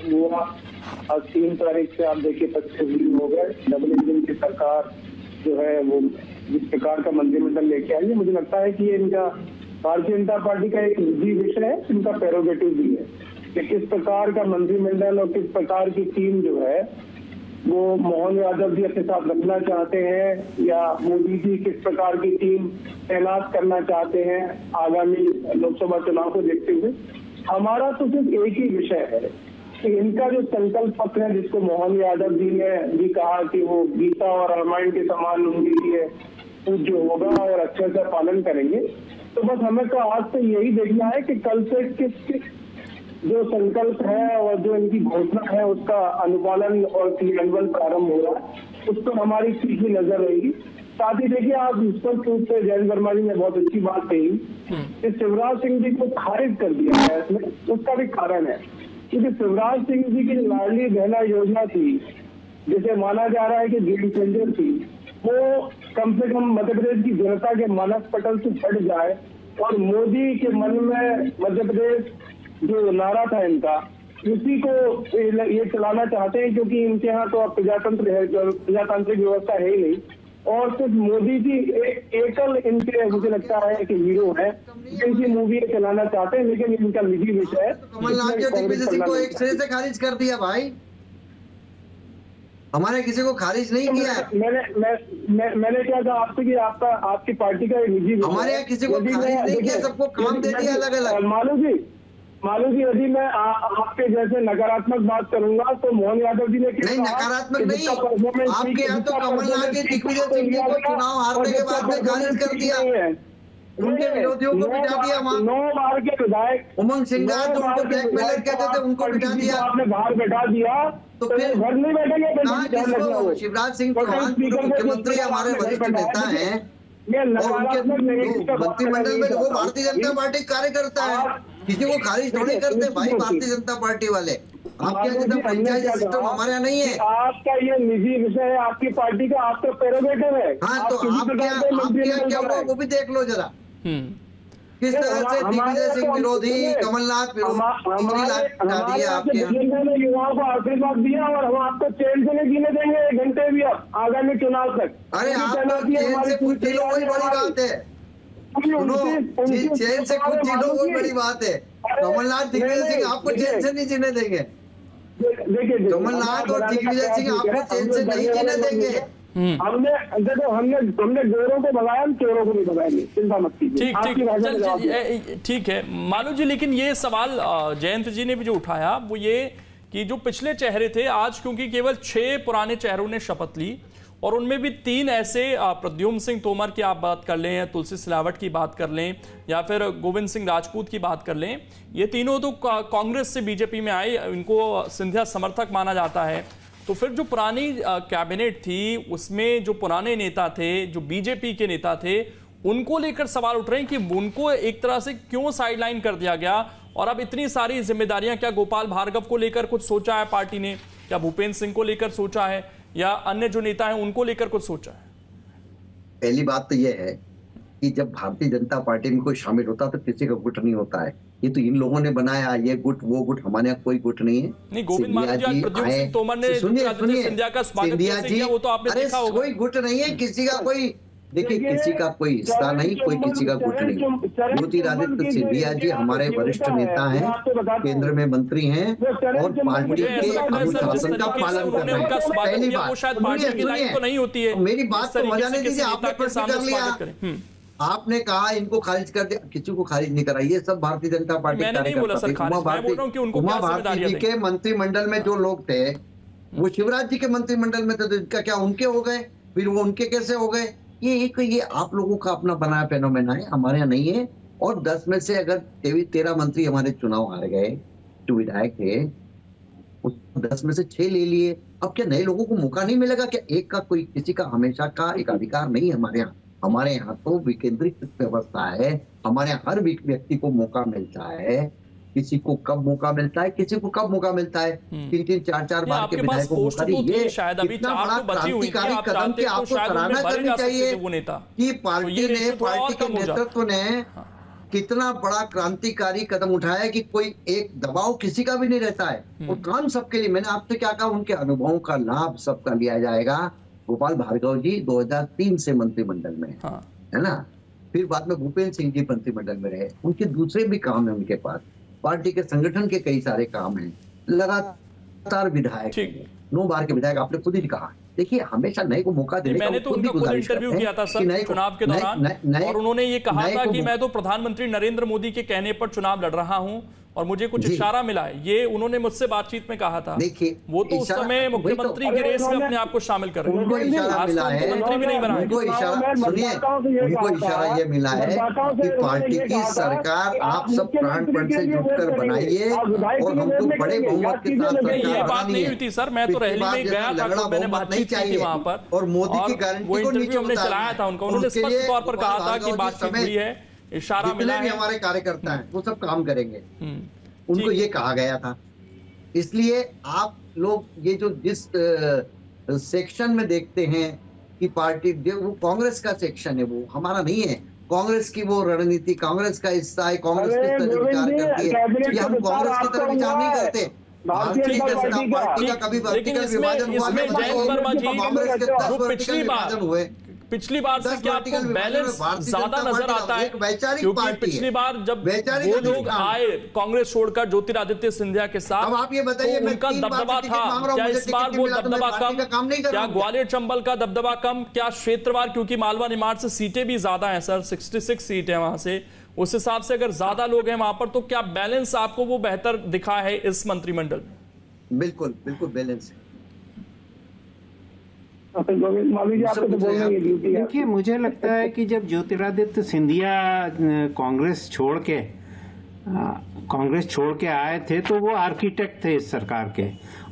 हुआ। अब 3 तारीख से आप देखिए 25 दिन हो गए। डबल इंजन की सरकार जो है वो जिस प्रकार का मंत्रिमंडल लेके आई है, मुझे लगता है कि ये इनका भारतीय जनता पार्टी का एक निजी विषय है, इनका प्रेरोगेटिव भी है कि किस प्रकार का मंत्रिमंडल और किस प्रकार की टीम जो है वो मोहन यादव जी अपने साथ रखना चाहते हैं या मोदी जी किस प्रकार की टीम तैनात करना चाहते हैं आगामी लोकसभा चुनाव को देखते हुए। हमारा तो सिर्फ एक ही विषय है कि इनका जो संकल्प पत्र है, जिसको मोहन यादव जी ने भी कहा कि वो गीता और रामायण के समान उनके लिए पूज्य होगा और अच्छे से पालन करेंगे, तो बस हमें तो आज से यही देखना है कि कल से किस जो संकल्प है और जो इनकी घोषणा है उसका अनुपालन और क्रियान्वयन प्रारंभ हो रहा है, उस पर हमारी सीधी नजर रहेगी। साथ ही देखिए, आप स्पष्ट रूप से जयंत वर्मा जी ने बहुत अच्छी बात कही कि शिवराज सिंह जी को खारिज कर दिया है इसमें। उसका भी कारण है क्योंकि शिवराज सिंह जी की लाडली बहना योजना थी, जिसे माना जा रहा है कि गेम चेंजर थी, वो कम से कम मध्य प्रदेश की जनता के मानस पटल से हट जाए और मोदी के मन में मध्य प्रदेश जो नारा था इनका, उसी को ये चलाना चाहते हैं, क्योंकि इनके यहाँ तो अब प्रजातांत्रिक व्यवस्था है ही नहीं और सिर्फ मोदी जी एकल इनके मुझे लगता है कि हीरो है, इनकी मूवी चलाना चाहते हैं, लेकिन इनका निजी विषय है। कमलनाथ जी दिग्विजय सिंह को एक सिरे से खारिज कर दिया भाई, हमारे किसी को खारिज नहीं किया है। मैंने क्या कहा आपसे कि आपकी पार्टी का निजी, हमारे यहाँ किसी को खारिज नहीं किया, सबको काम दे दिया अलग अलग। मालू जी यदि मैं आपके जैसे नकारात्मक बात करूंगा तो मोहन यादव जी ने नहीं, नकारात्मक नहीं, आपके यहाँ तो कमलनाथ जी दिग्विजय सिंह जी को चुनाव हारने के बाद में खारिज कर दिया, उनके विरोधियों को बिठा दिया वहाँ। 9 बार के विधायक उमंग सिंगार जो उनको ब्लैकमेलर कहते थे उनको बिठा दिया, आपने बाहर बैठा दिया, तो फिर घर नहीं बैठेंगे। शिवराज सिंह चौहान मुख्यमंत्री हमारे वरिष्ठ नेता हैं और उनके मंत्रिमंडल में वो भारतीय जनता पार्टी कार्यकर्ता है, किसी को खारिज थोड़ी करते भाई भारतीय जनता पार्टी वाले। आपके यहाँ जितना पंचायती सिस्टम हमारे यहाँ नहीं है। आपका ये निजी विषय है, आपकी पार्टी का, आपका प्रेरोगेटिव है। हाँ, तो आपके यहाँ क्या हुआ वो भी देख लो जरा, किस तरह से दिग्विजय सिंह विरोधी, कमलनाथ विरोधी आपके युवाओं को आशीर्वाद दिया और हम आपको चैन से नहीं जीने देंगे 1 घंटे भी अब आगामी चुनाव तक। अरे आप चैन से कुछ दिनों वही बड़ी बात है, चैन से कुछ दिनों वही बड़ी बात है। कमलनाथ दिग्विजय सिंह आपको चैन से नहीं जीने देंगे, कमलनाथ और दिग्विजय सिंह आपको चैन से नहीं जीने देंगे। हमने गोरों को भगाया, चोरों को नहीं भगाएंगे, चिंता मत कीजिए। ठीक है मालू जी, लेकिन ये सवाल जयंत जी ने भी जो उठाया वो ये कि जो पिछले चेहरे थे, आज क्योंकि केवल 6 पुराने चेहरों ने शपथ ली और उनमें भी 3 ऐसे, प्रद्युम्न सिंह तोमर की आप बात कर लें, तुलसी सिलावट की बात कर लें या फिर गोविंद सिंह राजपूत की बात कर लें, ये तीनों तो कांग्रेस से बीजेपी में आए, इनको सिंधिया समर्थक माना जाता है। तो फिर जो पुरानी कैबिनेट थी उसमें जो पुराने नेता थे, जो बीजेपी के नेता थे, उनको लेकर सवाल उठ रहे हैं कि उनको एक तरह से क्यों साइडलाइन कर दिया गया और अब इतनी सारी जिम्मेदारियां, क्या गोपाल भार्गव को लेकर कुछ सोचा है पार्टी ने, क्या भूपेंद्र सिंह को लेकर सोचा है या अन्य जो नेता हैं उनको लेकर कुछ सोचा है? पहली बात तो यह है कि जब भारतीय जनता पार्टी में कोई शामिल होता तो किसी का गुट नहीं होता है, ये तो इन लोगों ने बनाया, ये गुट वो गुट, हमारे यहाँ कोई गुट नहीं है। नहीं, गोविंद मानव जी, प्रद्युम्न सिंह तोमर ने सिंधिया का स्वागत कैसे किया वो तो आपने देखा होगा। कोई गुट नहीं है, किसी का कोई, देखिए किसी का कोई हिस्सा नहीं, कोई किसी का गुट नहीं। ज्योतिरादित्य सिंधिया जी हमारे वरिष्ठ नेता हैं, केंद्र में मंत्री हैं और पार्टी के अनुशासन का पालन कर रहे हैं। पहली बात, मेरी बात तो मजाने दीजिए, आपने प्रश्न कर लिया, आपने कहा इनको खारिज कर दिया, किसी को खारिज नहीं करा, ये सब भारतीय जनता पार्टी उमा भारती जी के मंत्रिमंडल में जो लोग थे वो शिवराज जी के मंत्रिमंडल में थे, तो इनका क्या उनके हो गए, फिर वो उनके कैसे हो गए? ये आप लोगों का अपना बनाया फेनोमेना है, हमारे यहाँ नहीं है। और 10 में से अगर 13 मंत्री हमारे चुनाव हार गए, जो विधायक थे उस 10 में से 6 ले लिए, अब क्या नए लोगों को मौका नहीं मिलेगा क्या? एक का कोई, किसी का हमेशा का एक अधिकार नहीं है हमारे यहाँ। हमारे यहाँ तो विकेंद्रीकृत व्यवस्था है, हमारे यहाँ हर व्यक्ति को मौका मिलता है। किसी को कब मौका मिलता है, किसी को कब मौका मिलता है, 3-3, 4-4 बार के विधायक को मौका दी। ये इतना बड़ा क्रांतिकारी कदम की आपको सराहना करनी चाहिए कि पार्टी के नेतृत्व ने कितना बड़ा क्रांतिकारी कदम उठाया कि कोई एक दबाव किसी का भी नहीं रहता है और काम सबके लिए। मैंने आपसे क्या कहा, उनके अनुभवों का लाभ सबका लिया जाएगा। गोपाल भार्गव जी 2003 से मंत्रिमंडल में है ना, फिर बाद में भूपेंद्र सिंह जी मंत्रिमंडल में रहे, उनके दूसरे भी काम है उनके पास, पार्टी के संगठन के कई सारे काम हैं, लगातार विधायक 9 बार के विधायक, आपने खुद ही कहा। देखिए हमेशा नए को मौका देने का, मैंने तो उनका खुद इंटरव्यू किया था सर चुनाव के दौरान, और उन्होंने ये कहा था कि मैं तो प्रधानमंत्री नरेंद्र मोदी के कहने पर चुनाव लड़ रहा हूं और मुझे कुछ इशारा मिला है, ये उन्होंने मुझसे बातचीत में कहा था। देखिए वो तो उस समय मुख्यमंत्री की रेस में अपने आप को शामिल कर रहे हैं, उनको इशारा मिला है, मुख्यमंत्री भी नहीं बना है। उनको इशारा सुनिए, उनको इशारा ये मिला है कि पार्टी की सरकार आप सब प्राणपण से जुटकर बनाइए और हमको बड़े बहुमत के साथ ये बात नहीं हुई थी सर, मैं तो रैली में गया था, मैंने बातचीत की थी वहां पर, और मोदी की गारंटी वो इंटरव्यू हमने चलाया था उनका, उन्होंने स्पष्ट तौर पर कहा था कि बातचीत हुई है, इशारा मिला है, हमारे कार्यकर्ता हैं वो सब काम करेंगे, उनको ये कहा गया था। इसलिए आप लोग ये जो जिस सेक्शन में देखते हैं कि पार्टी, वो कांग्रेस का सेक्शन है, वो हमारा नहीं है। कांग्रेस की वो रणनीति, कांग्रेस का हिस्सा है, कांग्रेस किस तरह विचार करती है, हम कांग्रेस की तरह विचार नहीं करते। भारतीय जनता पार्टी का कभी वर्टिकल विभाजन हुआ है, कांग्रेस के 10 वर्टिकल विभाजन हुए। पिछली बार से क्या आपको बैलेंस ज्यादा नजर आता है? क्योंकि पिछली बार जब वो लोग आए कांग्रेस छोड़कर ज्योतिरादित्य सिंधिया के साथ, अब आप ये बताइए, तो उनका दबदबा था, क्या इस बार वो दबदबा कम? क्या ग्वालियर चंबल का दबदबा कम? क्या क्षेत्रवार, क्योंकि मालवा निमाड़ से सीटें भी ज्यादा हैं सर, 66 सीट है वहां से, उस हिसाब से अगर ज्यादा लोग हैं वहां पर, तो क्या बैलेंस आपको वो बेहतर दिखा है इस मंत्रिमंडल में? बिल्कुल बिल्कुल बैलेंस है। देखिए मुझे लगता है कि जब ज्योतिरादित्य सिंधिया कांग्रेस छोड़ के आए थे तो वो आर्किटेक्ट थे इस सरकार के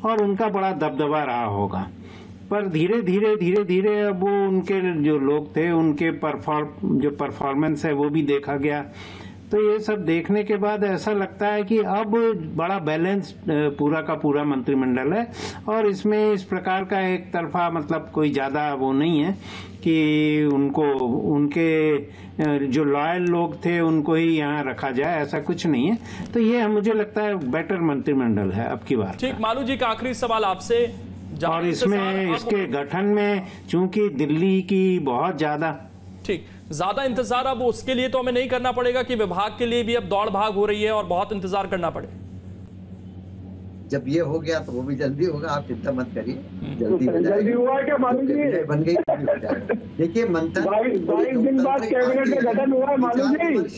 और उनका बड़ा दबदबा रहा होगा, पर धीरे धीरे अब वो उनके जो लोग थे उनके परफॉर्मेंस है वो भी देखा गया। तो ये सब देखने के बाद ऐसा लगता है कि अब बड़ा बैलेंस पूरा का पूरा मंत्रिमंडल है और इसमें इस प्रकार का एक तरफा मतलब कोई ज्यादा वो नहीं है कि उनके जो लॉयल लोग थे उनको ही यहाँ रखा जाए, ऐसा कुछ नहीं है। तो ये मुझे लगता है बेटर मंत्रिमंडल है अब की बार। ठीक, मालू जी का आखिरी सवाल आपसे, और इसमें इसके गठन में चूंकि दिल्ली की बहुत ज्यादा ज्यादा इंतजार अब उसके लिए तो हमें नहीं करना पड़ेगा कि विभाग के लिए भी अब दौड़ भाग हो रही है और बहुत इंतजार करना पड़े? जब ये हो गया तो वो भी जल्दी होगा, आप चिंता मत करिए, जल्दी हुआ क्या मालूम जी, बन गई। देखिए मंत्री 22 दिन बाद कैबिनेट का गठन हुआ है मालूम जी,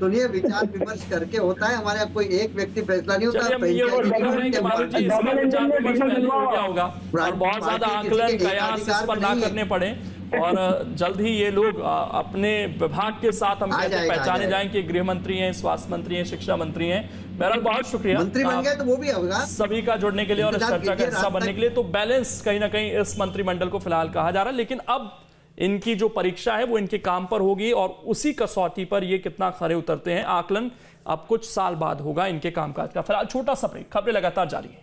सुनिए विचार विमर्श करके होता है, हमारे यहाँ कोई एक व्यक्ति फैसला नहीं होता। और बहुत ज्यादा आकलन कयास इस पर ना करने पड़े और जल्द ही ये लोग अपने विभाग के साथ हम पहचाने जाएंगे, गृह मंत्री हैं, स्वास्थ्य मंत्री हैं, शिक्षा मंत्री हैं। बहरहाल बहुत शुक्रिया मंत्री बन गए तो वो भी होगा सभी का जुड़ने के लिए और इस चर्चा का हिस्सा बनने के लिए। तो बैलेंस कहीं ना कहीं इस मंत्रिमंडल को फिलहाल कहा जा रहा है, लेकिन अब इनकी जो परीक्षा है वो इनके काम पर होगी और उसी कसौटी पर ये कितना खरे उतरते हैं आकलन अब कुछ साल बाद होगा इनके कामकाज का। फिलहाल छोटा सा ब्रेक, खबरें लगातार जारी है।